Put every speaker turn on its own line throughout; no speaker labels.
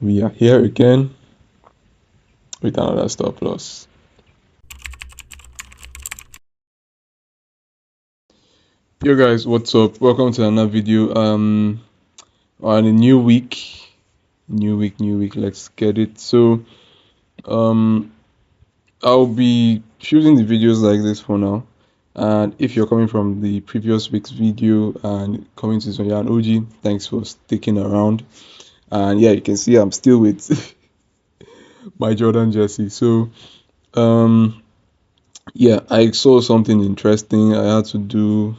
We are here again with another stop loss. Yo guys, what's up? Welcome to another video. On a new week. Let's get it. So I'll be shooting the videos like this for now. And if you're coming from the previous week's video and coming to this one, you're an OG, thanks for sticking around. And yeah, you can see I'm still with my Jordan jersey. So yeah, I saw something interesting. I had to do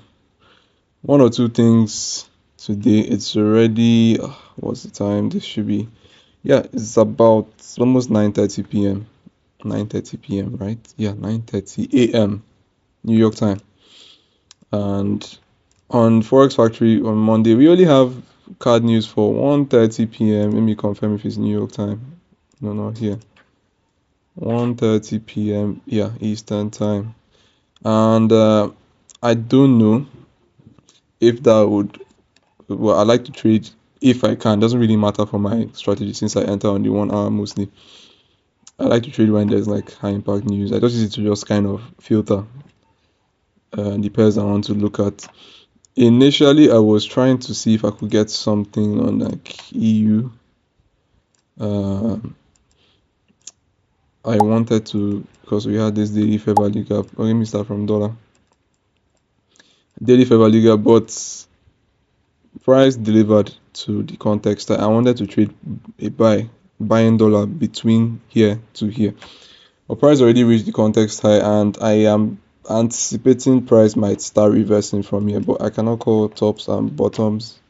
one or two things today. It's already what's the time? This should be, yeah, it's about almost 9:30 p.m. 9:30 p.m. right? Yeah, 9:30 a.m. New York time. And on Forex Factory on Monday, we only have card news for 1:30 p.m. Let me confirm if it's New York time. No, not here. 1:30 p.m. Yeah, Eastern time. And I don't know if that would, well, I like to trade if I can. Doesn't really matter for my strategy since I enter on the 1 hour mostly. I like to trade when there's like high impact news. I just use it to just kind of filter the pairs I want to look at. Initially, I was trying to see if I could get something on like EU. I wanted to, because we had this daily fair value gap. Let me start from dollar. Daily fair value gap, but price delivered to the context. I wanted to trade a buying dollar between here to here. But price already reached the context high, and I am anticipating price might start reversing from here, but I cannot call tops and bottoms.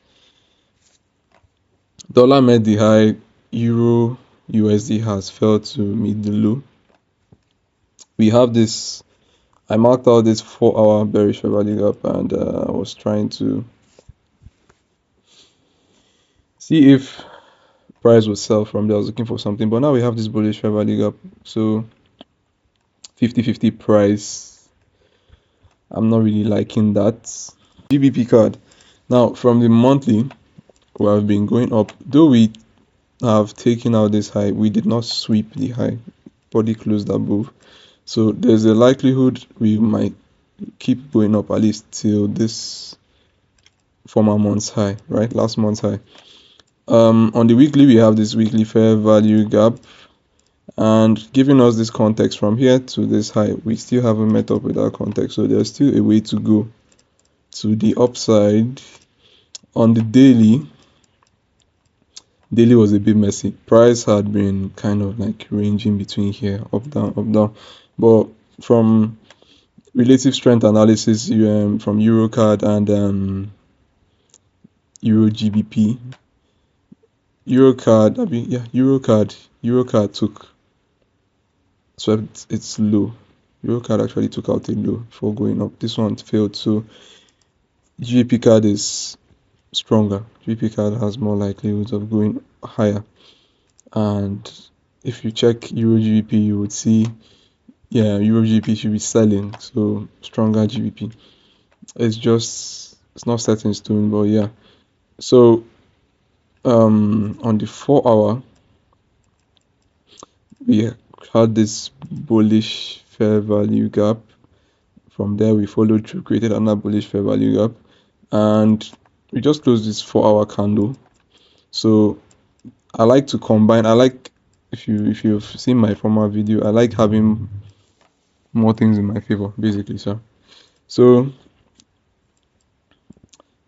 Dollar met the high, euro USD has fell to meet the low. We have this, I marked out this 4 hour bearish fair value gap, and I was trying to see if price would sell from there. I was looking for something, but now we have this bullish fair value gap, so 50-50 price. I'm not really liking that. GBP card. Now from the monthly, we have been going up. Though we have taken out this high, we did not sweep the high. Body closed above. So there's a likelihood we might keep going up at least till this former month's high, right? Last month's high. On the weekly, we have this weekly fair value gap, and giving us this context from here to this high. We still haven't met up with that context, so there's still a way to go to the upside. On the daily was a bit messy. Price had been kind of like ranging between here, up down, but from relative strength analysis, from Eurocard and Euro GBP, Eurocard took swept its low. Eurocard actually took out a low before going up. This one failed, so GBP card is stronger. GBP card has more likelihoods of going higher. And if you check Euro GBP, you would see, yeah, Euro GBP should be selling, so stronger GBP. It's not set in stone, but yeah. So on the 4 hour, we had this bullish fair value gap. From there, we followed through, created another bullish fair value gap, and we just closed this 4 hour candle. So I like to combine. I like, if you've seen my former video, I like having more things in my favor, basically, sir. So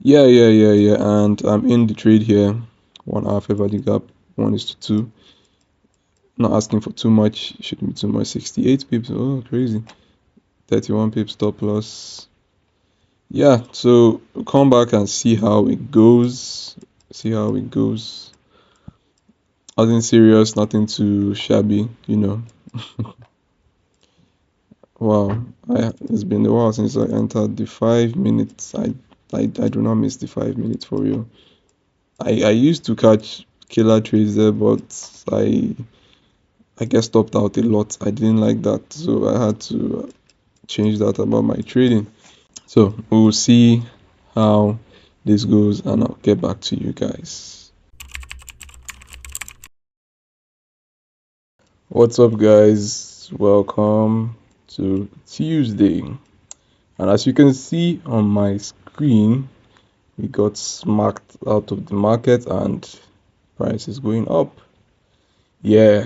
yeah, and I'm in the trade here. 1 hour fair value gap, 1:2. Not asking for too much, shouldn't be too much. 68 pips, oh crazy. 31 pips stop loss. Yeah, so come back and see how it goes. Nothing serious, nothing too shabby, Wow, it's been a while since I entered the 5 minutes. I do not miss the 5 minutes for real. I used to catch killer trades there, but I get stopped out a lot. I didn't like that, so I had to change that about my trading. So we'll see how this goes, and I'll get back to you guys. What's up, guys? Welcome to Tuesday. And as you can see on my screen, we got smacked out of the market and price is going up. Yeah,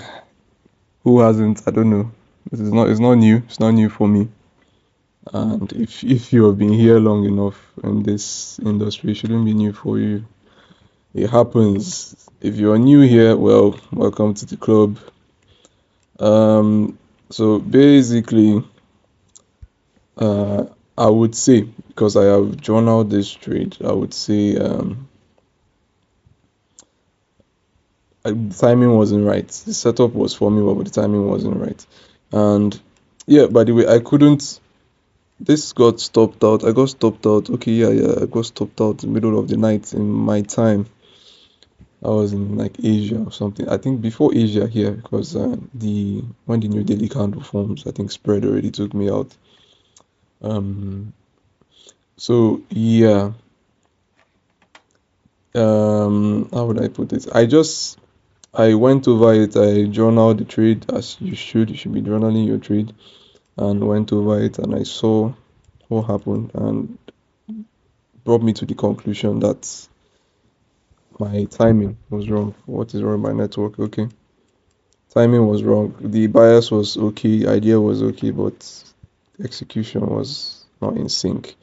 who hasn't? I don't know. It's not new. It's not new for me. And if you have been here long enough in this industry, it shouldn't be new for you. It happens. If you're new here, well, welcome to the club. Um, so basically, Uh, I would say, because I have journaled this trade, I would say the timing wasn't right. The setup was for me, but the timing wasn't right. And yeah, by the way, I couldn't. This got stopped out. I got stopped out. Okay, yeah, I got stopped out in the middle of the night in my time. I was in like Asia or something. I think before Asia here, because the when the new daily candle forms, I think spread already took me out. Um, so yeah, how would I put it? I went over it. I journaled the trade as you should. You should be journaling your trade, and went over it, and I saw what happened, and brought me to the conclusion that my timing was wrong. What is wrong with my network? Okay, timing was wrong. The bias was okay, idea was okay, but execution was not in sync.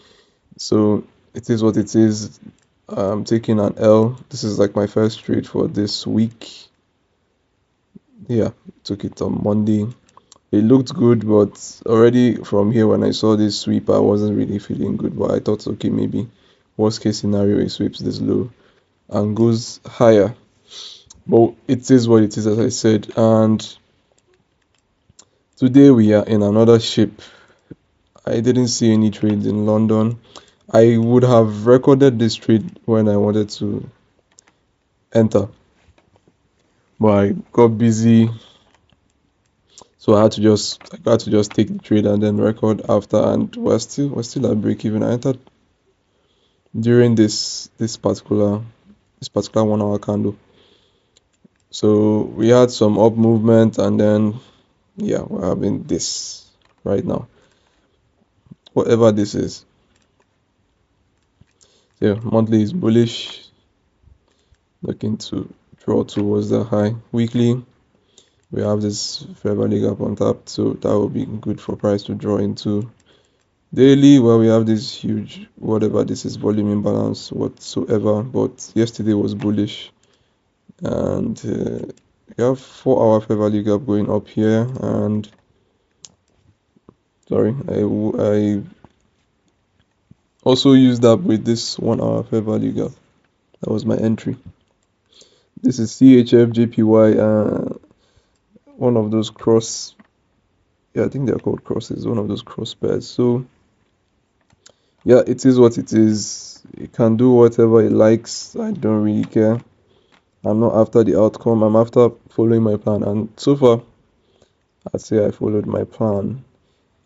So it is what it is. I'm taking an L. This is like my first trade for this week. Yeah, took it on Monday. It looked good, but already from here when I saw this sweep, I wasn't really feeling good. But I thought, okay, maybe worst case scenario, it sweeps this low and goes higher. But it is what it is, as I said. And today we are in another shape. I didn't see any trades in London. I would have recorded this trade when I wanted to enter, but I got busy, so I had to just take the trade and then record after. And we're still at break even. I entered during this particular 1 hour candle. So we had some up movement and then yeah, we're having this right now. Whatever this is. So yeah, monthly is bullish, looking to draw towards the high. Weekly, we have this fair value gap on top, so that will be good for price to draw into. Daily, well, we have this huge whatever this is volume imbalance whatsoever, but yesterday was bullish and we have 4 hour fair value gap going up here. And sorry, I also used that with this 1 hour fair value gap. That was my entry. This is CHF JPY, one of those cross, yeah, I think they're called crosses, one of those cross pairs. So yeah, it is what it is. It can do whatever it likes. I don't really care. I'm not after the outcome. I'm after following my plan. And so far, I'd say I followed my plan.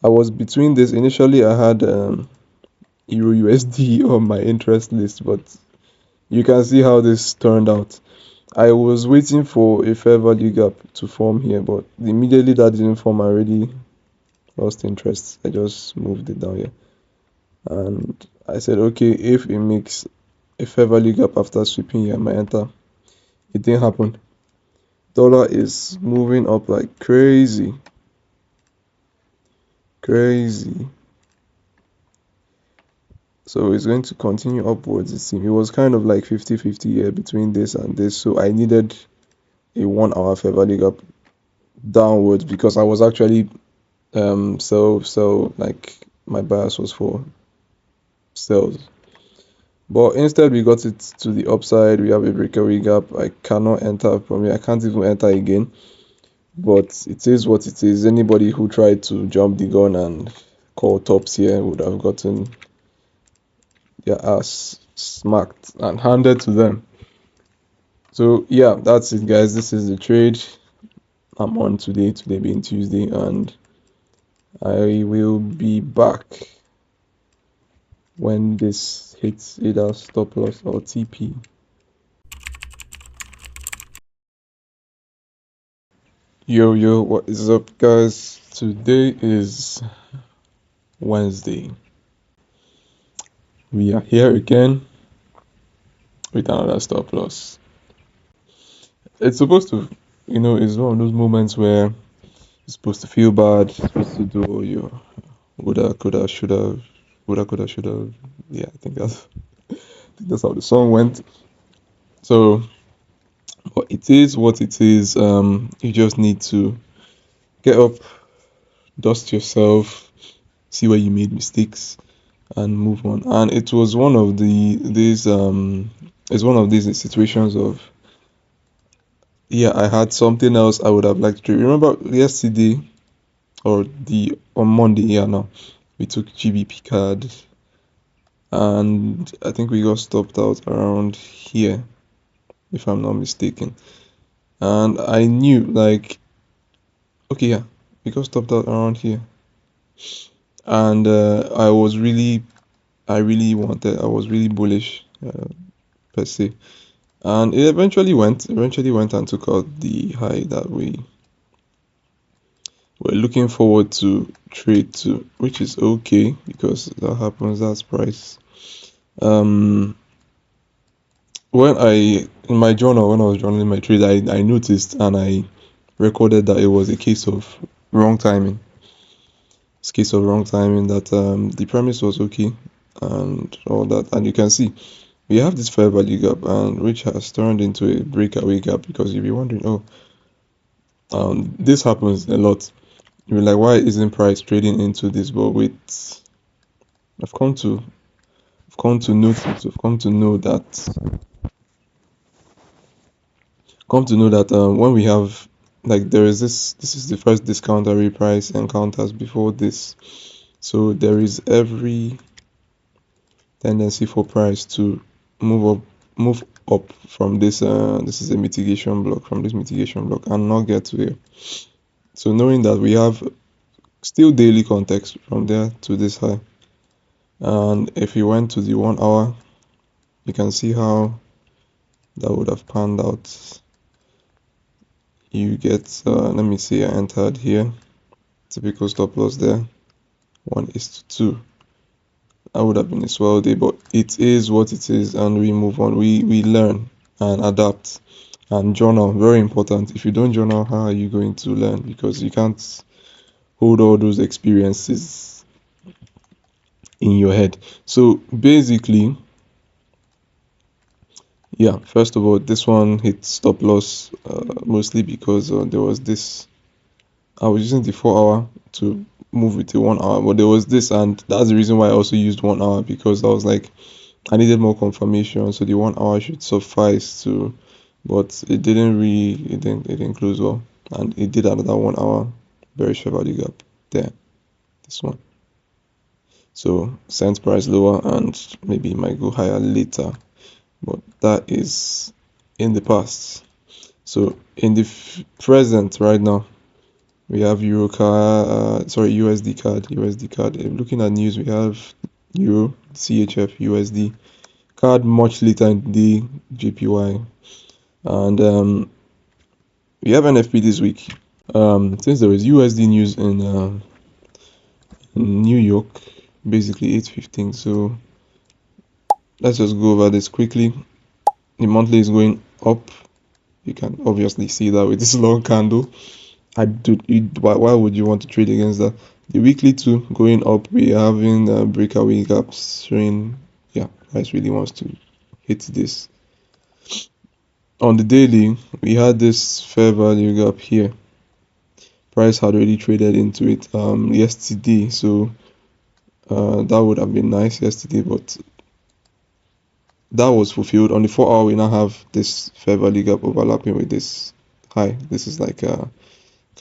I was between this. Initially, I had Euro USD on my interest list, but you can see how this turned out. I was waiting for a fair value gap to form here, but immediately that didn't form, I already lost interest. I just moved it down here. And I said, okay, if it makes a fair value gap after sweeping here, I might enter. It didn't happen. Dollar is moving up like crazy. Crazy. So it's going to continue upwards, it seems. It was kind of like 50-50 here between this and this. So I needed a 1 hour fair value gap downwards because I was actually so like my bias was for sales. But instead we got it to the upside. We have a breakaway gap. I cannot enter from here. I can't even enter again. But it is what it is. Anybody who tried to jump the gun and call tops here would have gotten their ass smacked and handed to them. So yeah, that's it, guys. This is the trade I'm on today being Tuesday, and I will be back when this hits either stop loss or TP. Yo, yo, what is up, guys? Today is Wednesday. We are here again with another stop loss. It's supposed to, it's one of those moments where you're supposed to feel bad, you're supposed to do all your woulda, coulda, shoulda. Yeah, I think that's how the song went. So, but it is what it is. You just need to get up, dust yourself, see where you made mistakes, and move on. And it was one of these it's one of these situations of, yeah, I had something else I would have liked to remember yesterday, or the on Monday, yeah, now we took GBP card, and I think we got stopped out around here, if I'm not mistaken. And I knew, like, okay, yeah, we got stopped out around here. And I was really bullish, per se. And it eventually went and took out the high that we were looking forward to trade to, which is okay because that happens, that's price. Um, when I in my journal, when I was journaling my trade, I noticed and I recorded that it was a case of wrong timing. It's a case of wrong timing, that the premise was okay and all that, and you can see we have this fair value gap, and which has turned into a breakaway gap, because you'll be wondering, oh, this happens a lot. You're like, why isn't price trading into this? But wait, I've come to I've come to notice, I've come to know that when we have, like, there is this is the first discounter price encounters before this. So there is every tendency for price to move up move up from this is a mitigation block, from this mitigation block, and not get to here. So knowing that we have still daily context from there to this high, and if you went to the 1 hour, you can see how that would have panned out. You get, let me see, I entered here, typical stop loss there, 1:2. That would have been a swell day, but it is what it is, and we move on. We learn and adapt, and journal, very important. If you don't journal, how are you going to learn? Because you can't hold all those experiences in your head. So basically, yeah, first of all, this one hit stop loss, mostly because there was this. I was using the 4 hour to move with the 1 hour, but there was this, and that's the reason why I also used 1 hour, because I was like, I needed more confirmation, so the 1 hour should suffice to, but it didn't close well, and it did another 1 hour bearish value gap there, this one. So cent price lower, and maybe it might go higher later, but that is in the past. So in the present right now, we have Euro card, USD card. Looking at news, we have Euro, CHF, USD card much later in the JPY, and we have NFP this week. Since there was USD news in New York, basically 8:15. So let's just go over this quickly. The monthly is going up. You can obviously see that with this long candle. Why would you want to trade against that? The weekly too going up. We are having breakaway gaps showing, yeah, price really wants to hit this. On the daily, we had this fair value gap here. Price had already traded into it yesterday, so that would have been nice yesterday, but that was fulfilled. On the 4 hour, we now have this fair value gap overlapping with this high. This is like a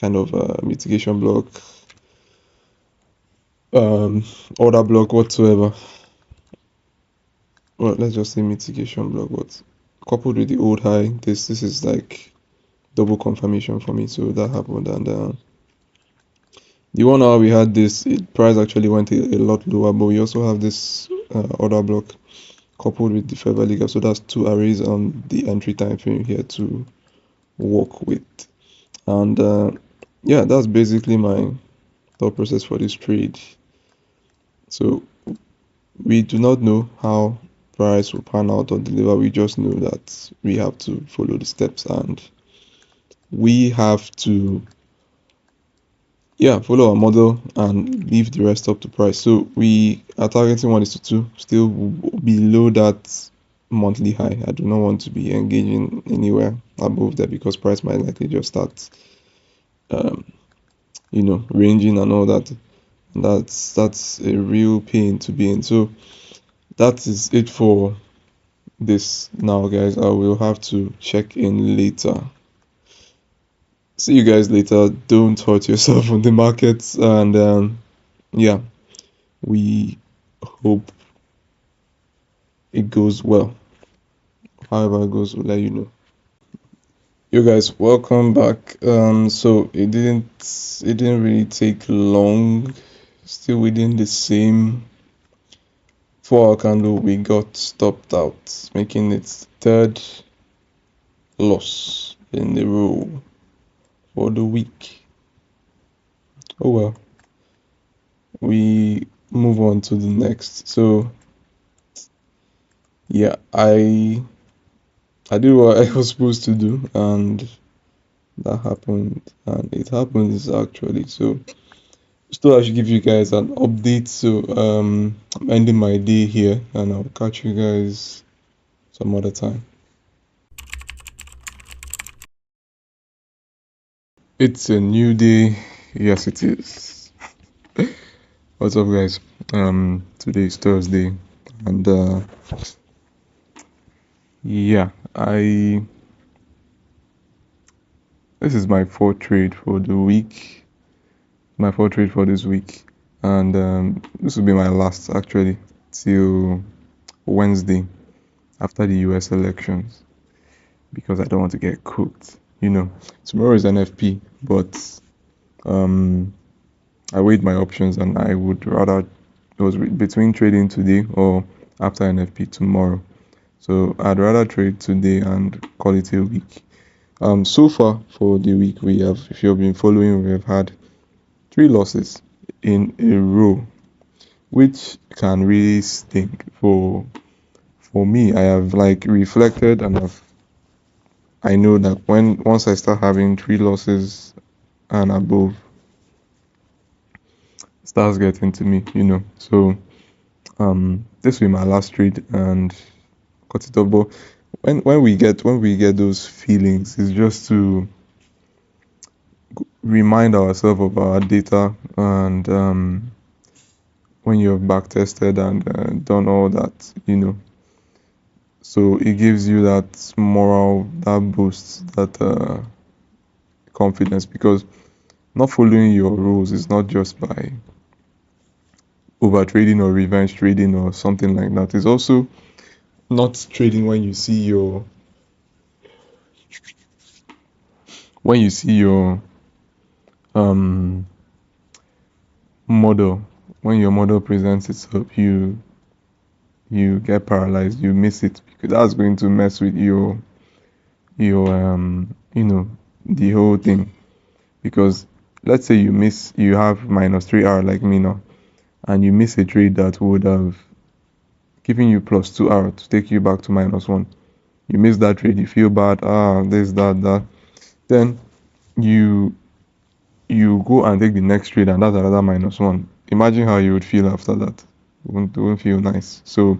kind of a mitigation block, order block whatsoever. Well, let's just say mitigation block, but coupled with the old high, this is like double confirmation for me. So that happened, and the 1 hour we had this, price actually went a lot lower, but we also have this order block coupled with the fair value gap. So that's two arrays on the entry time frame here to work with. And yeah, that's basically my thought process for this trade. So we do not know how price will pan out or deliver. We just know that we have to follow the steps and we have to, yeah, follow our model and leave the rest up to price. So we are targeting 1:2, still below that monthly high. I do not want to be engaging anywhere above that because price might likely just start, um, ranging and all that. That's a real pain to be in. So that is it for this now, guys. I will have to check in later. See you guys later. Don't hurt yourself on the markets, and yeah, we hope it goes well. However it goes, we'll let you know. You guys, welcome back. So it didn't really take long. Still within the same 4 hour candle, we got stopped out, making it third loss in the row for the week. Oh well, we move on to the next. So yeah, I did what I was supposed to do, and that happened, and it happens actually. So still, I should give you guys an update. So I'm ending my day here, and I'll catch you guys some other time. It's a new day. Yes, it is. What's up, guys? Today is Thursday, and yeah, I this is my fourth trade for the week. My fourth trade for this week, and this will be my last actually till Wednesday after the U.S. elections because I don't want to get cooked. Tomorrow is NFP, but um, I weighed my options and I would rather it was between trading today or after NFP tomorrow. So I'd rather trade today and call it a week. So far for the week we have, if you've been following, we have had three losses in a row, which can really stink for me. I have like reflected and I know that once I start having three losses and above, it starts getting to me. So this will be my last trade and cut it up. But when we get those feelings, it's just to remind ourselves of our data and when you've back tested and done all that. So it gives you that moral, that boost, that confidence because not following your rules is not just by over trading or revenge trading or something like that. It's also not trading when you see your um model when your model presents itself, you get paralyzed, you miss it because that's going to mess with your the whole thing. Because let's say you have minus 3R like me now, and you miss a trade that would have given you plus 2R to take you back to -1. You miss that trade, you feel bad, this, that. Then you you go and take the next trade, and that's another -1. Imagine how you would feel after that. It won't feel nice. So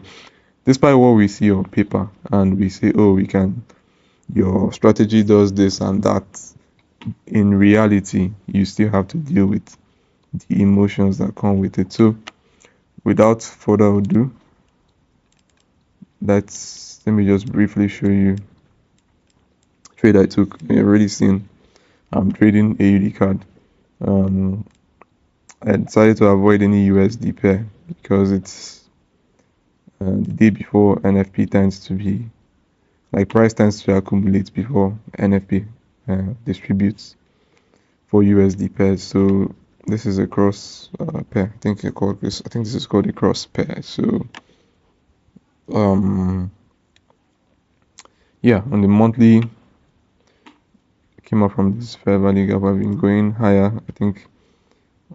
despite what we see on paper and we say, oh, your strategy does this and that, in reality you still have to deal with the emotions that come with it. So without further ado, let me just briefly show you trade I took. You've already seen I'm trading AUD card. I decided to avoid any USD pair because it's the day before NFP tends to be like price tends to accumulate before NFP distributes for USD pairs. So this is a cross pair. I think this is called a cross pair. So um yeah, on the monthly came up from this fair value gap. I've been going higher. I think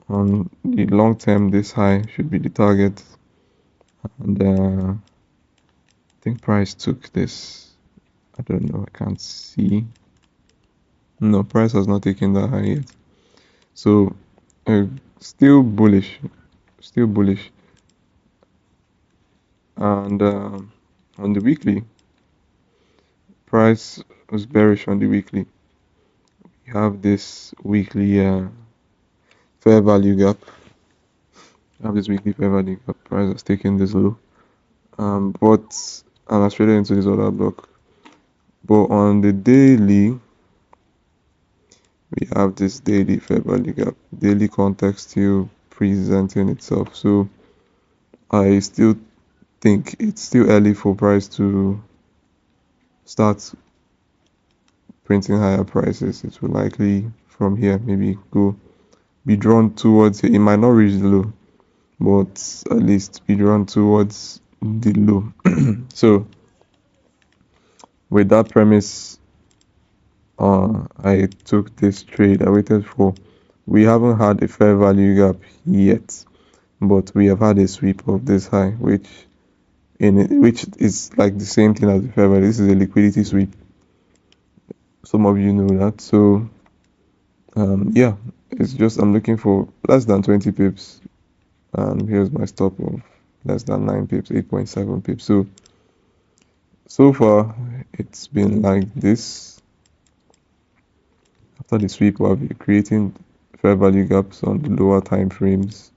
on the long term, this high should be the target. And I think price took this. I don't know. I can't see. No, price has not taken that high yet. So uh, still bullish. Still bullish. And on the weekly, price was bearish on the weekly. We have this weekly fair value gap. We have this weekly fair value gap. Price has taken this low. But and I traded into this other block. But on the daily, we have this daily fair value gap. Daily context still presenting itself. So I still think it's still early for price to start printing higher prices. It will likely from here maybe go be drawn towards it. It might not reach the low, but at least be drawn towards the low. So with that premise, I took this trade. I waited for. We haven't had a fair value gap yet, but we have had a sweep of this high, which is like the same thing as the fair value. This is a liquidity sweep. Some of you know that. So yeah, it's just I'm looking for less than 20 pips, and here's my stop of less than 9 pips, 8.7 pips. So far it's been like this. After the sweep, we'll be creating fair value gaps on the lower time frames,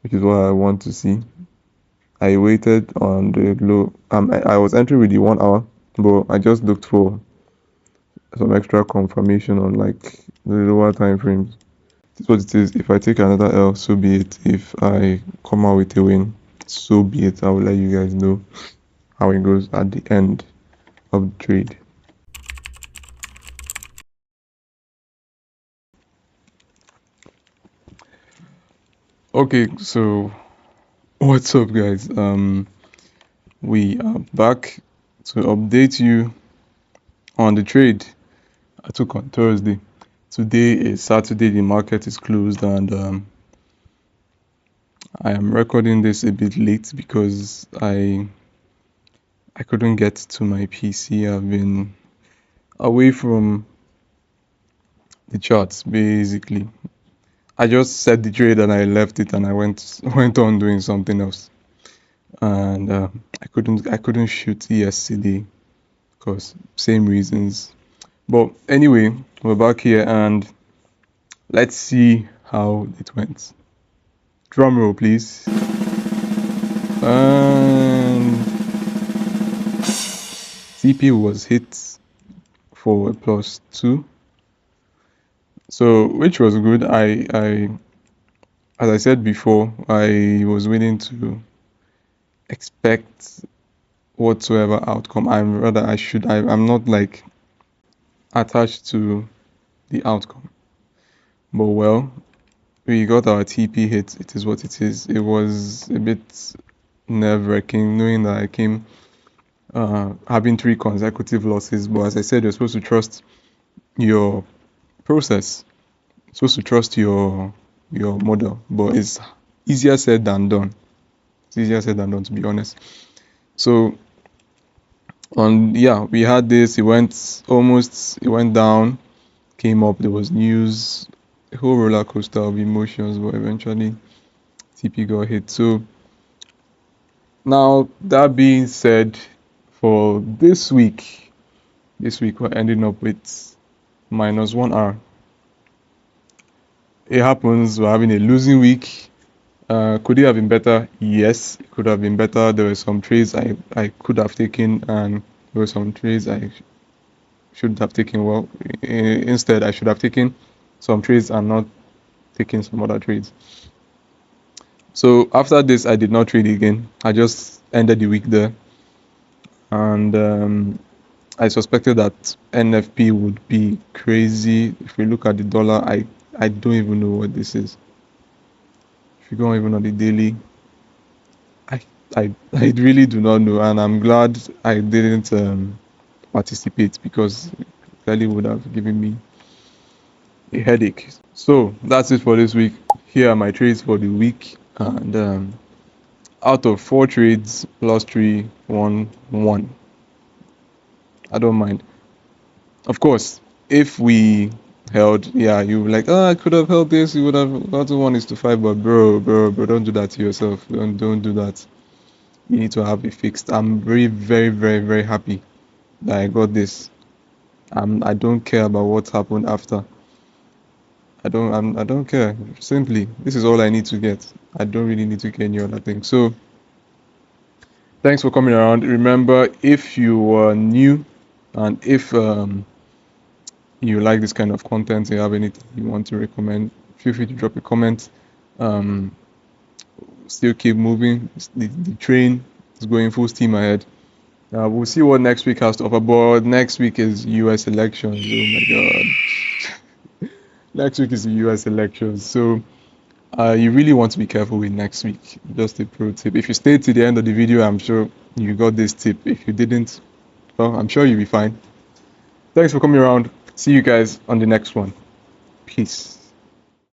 which is what I want to see. I waited on the low. I was entering with the 1 hour, but I just looked for some extra confirmation on like the lower time frames. This is what it is. If I take another L, so be it. If I come out with a win, so be it. I will let you guys know how it goes at the end of the trade. Okay, so what's up, guys? We are back to update you on the trade I took on Thursday. Today is Saturday, the market is closed, and I am recording this a bit late because I couldn't get to my PC. I've been away from the charts basically. I just set the trade and I left it and I went on doing something else. And I couldn't shoot yesterday because same reasons. But anyway, we're back here and let's see how it went. Drum roll, please. And TP was hit for a +2, so which was good. As I said before, I was willing to expect whatsoever outcome. I'm not like attached to the outcome. But well, we got our TP hit. It is what it is. It was a bit nerve-wracking knowing that I came having 3 consecutive losses. But as I said, you're supposed to trust your process. You're supposed to trust your model. But it's easier said than done. It's easier said than done, to be honest. So we had this. It went down, came up. There was news, a whole roller coaster of emotions, but eventually TP got hit. So now that being said, for this week we're ending up with -1 hour. It happens. We're having a losing week. Could it have been better? Yes, it could have been better. There were some trades I could have taken, and there were some trades I should have taken. Well, instead, I should have taken some trades and not taken some other trades. So after this, I did not trade again. I just ended the week there, and I suspected that NFP would be crazy. If we look at the dollar, I don't even know what this is. If you go even on the daily, I really do not know, and I'm glad I didn't participate because clearly would have given me a headache. So that's it for this week. Here are my trades for the week, and out of 4 trades, plus 3, 1, 1. I don't mind. Of course, if we held, yeah, you were like, oh, I could have held this, you would have gotten 1:5, but bro, don't do that to yourself. Don't do that. You need to have it fixed. I'm very, very, very, very happy that I got this. I don't care about what happened after. I don't care. Simply, this is all I need to get. I don't really need to get any other thing. So, thanks for coming around. Remember, if you are new and if you like this kind of content, you have anything you want to recommend, feel free to drop a comment. Um, Still keep moving. The train is going full steam ahead. We'll see what next week has to offer. But next week is US elections. Oh my God. Next week is the US elections. So you really want to be careful with next week. Just a pro tip. If you stayed to the end of the video, I'm sure you got this tip. If you didn't, well, I'm sure you'll be fine. Thanks for coming around. See you guys on the next one. Peace.